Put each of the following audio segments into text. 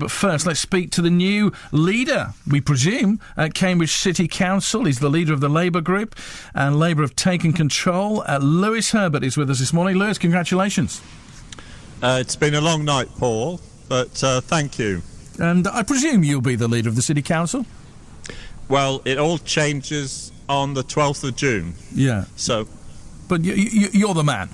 But first, let's speak to the new leader, we presume, at Cambridge City Council. He's the leader of the Labour group, and Labour have taken control. Lewis Herbert is with us this morning. Lewis, congratulations. It's been a long night, Paul, but thank you. And I presume you'll be the leader of the City Council? Well, it all changes on the 12th of June. Yeah. So, but you're the man.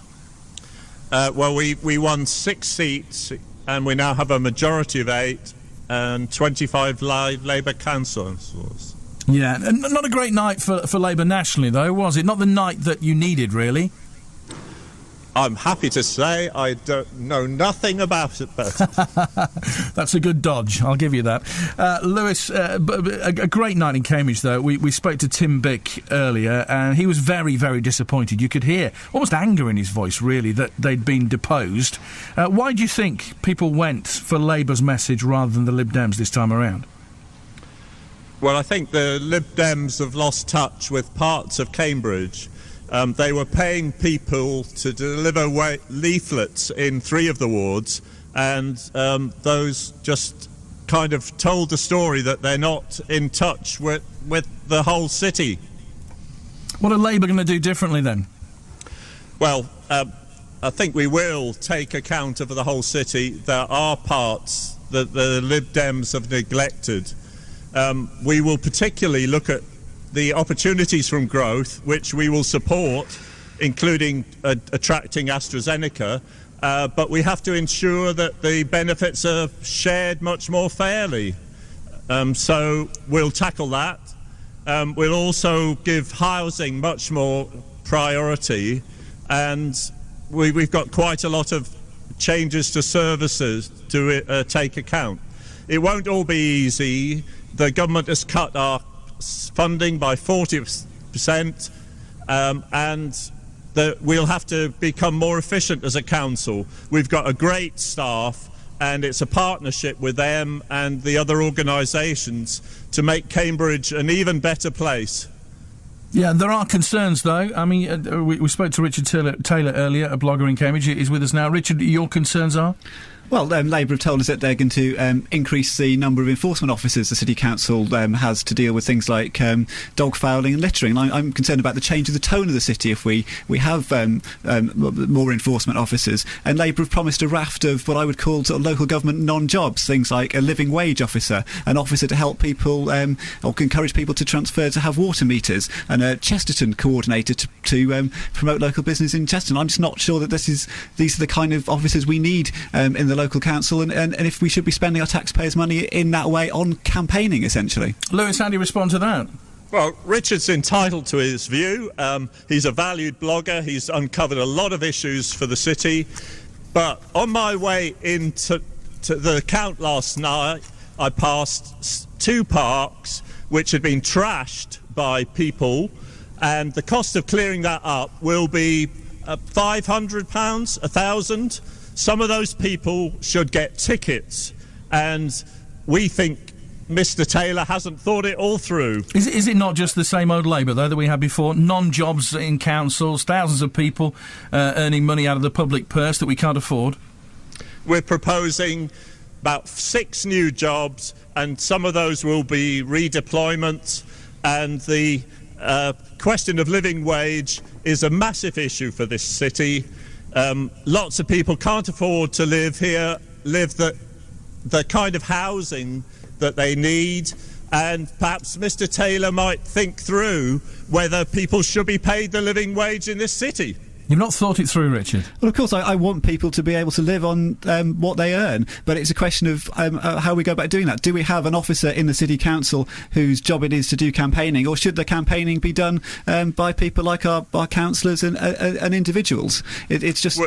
Well, we won 6 seats, and we now have a majority of 8 and 25 live Labour councillors. Yeah, and not a great night for Labour nationally, though, was it? Not the night that you needed, really. I'm happy to say I don't know nothing about it, but that's a good dodge, I'll give you that. Lewis, a great night in Cambridge, though. We spoke to Tim Bick earlier, and he was very, very disappointed. You could hear almost anger in his voice, really, that they'd been deposed. Why do you think people went for Labour's message rather than the Lib Dems this time around? Well, I think the Lib Dems have lost touch with parts of Cambridge. They were paying people to deliver leaflets in 3 of the wards, and those just kind of told the story that they're not in touch with the whole city. What are Labour going to do differently then? Well, I think we will take account of the whole city. There are parts that the Lib Dems have neglected. We will particularly look at the opportunities from growth, which we will support, including attracting AstraZeneca, but we have to ensure that the benefits are shared much more fairly. So we'll tackle that. We'll also give housing much more priority, and we've got quite a lot of changes to services to take account. It won't all be easy. The government has cut our funding by 40%, and we'll have to become more efficient as a council. We've got a great staff, and it's a partnership with them and the other organisations to make Cambridge an even better place. Yeah, there are concerns, though. I mean, we spoke to Richard Taylor earlier, a blogger in Cambridge. He's with us now. Richard, your concerns are? Well, Labour have told us that they're going to increase the number of enforcement officers the City Council has to deal with things like dog fouling and littering. I'm concerned about the change of the tone of the city if we have more enforcement officers. And Labour have promised a raft of what I would call sort of local government non-jobs, things like a living wage officer, an officer to help people or encourage people to transfer to have water meters, and a Chesterton coordinator to promote local business in Chesterton. I'm just not sure that these are the kind of officers we need in the local council, and if we should be spending our taxpayers' money in that way on campaigning, essentially. Lewis, how do you respond to that? Well, Richard's entitled to his view. He's a valued blogger. He's uncovered a lot of issues for the city. But on my way into the count last night, I passed 2 parks which had been trashed by people, and the cost of clearing that up will be £500, £1,000. Some of those people should get tickets, and we think Mr Taylor hasn't thought it all through. Is it not just the same old Labour, though, that we had before? Non-jobs in councils, thousands of people earning money out of the public purse that we can't afford? We're proposing about 6 new jobs, and some of those will be redeployments, and the question of living wage is a massive issue for this city. Lots of people can't afford to live here, live the kind of housing that they need, and perhaps Mr Taylor might think through whether people should be paid the living wage in this city. You've not thought it through, Richard. Well, of course, I want people to be able to live on what they earn, but it's a question of how we go about doing that. Do we have an officer in the City Council whose job it is to do campaigning, or should the campaigning be done by people like our councillors and individuals? It's just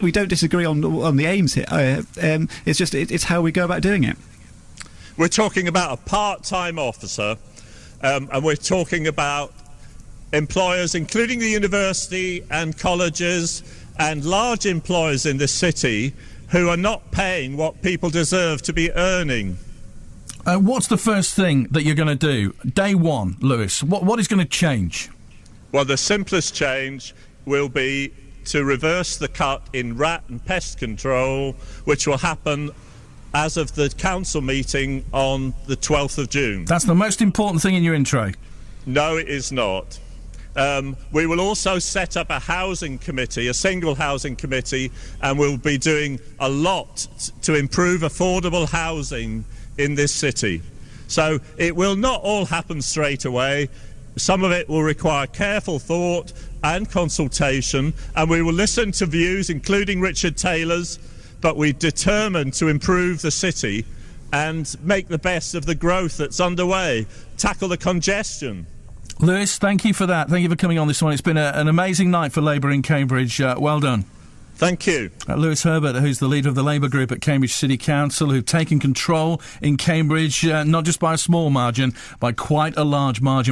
we don't disagree on the aims here. It's how we go about doing it. We're talking about a part-time officer, and we're talking about employers, including the university and colleges and large employers in this city, who are not paying what people deserve to be earning. What's the first thing that you're going to do? Day one, Lewis, what is going to change? Well, the simplest change will be to reverse the cut in rat and pest control, which will happen as of the council meeting on the 12th of June. That's the most important thing in your intro. No, it is not. We will also set up a housing committee, a single housing committee, and we'll be doing a lot to improve affordable housing in this city. So it will not all happen straight away. Some of it will require careful thought and consultation, and we will listen to views, including Richard Taylor's, but we're determined to improve the city and make the best of the growth that's underway, tackle the congestion. Lewis, thank you for that. Thank you for coming on this morning. It's been an amazing night for Labour in Cambridge. Well done. Thank you. Lewis Herbert, who's the leader of the Labour group at Cambridge City Council, who've taken control in Cambridge, not just by a small margin, by quite a large margin.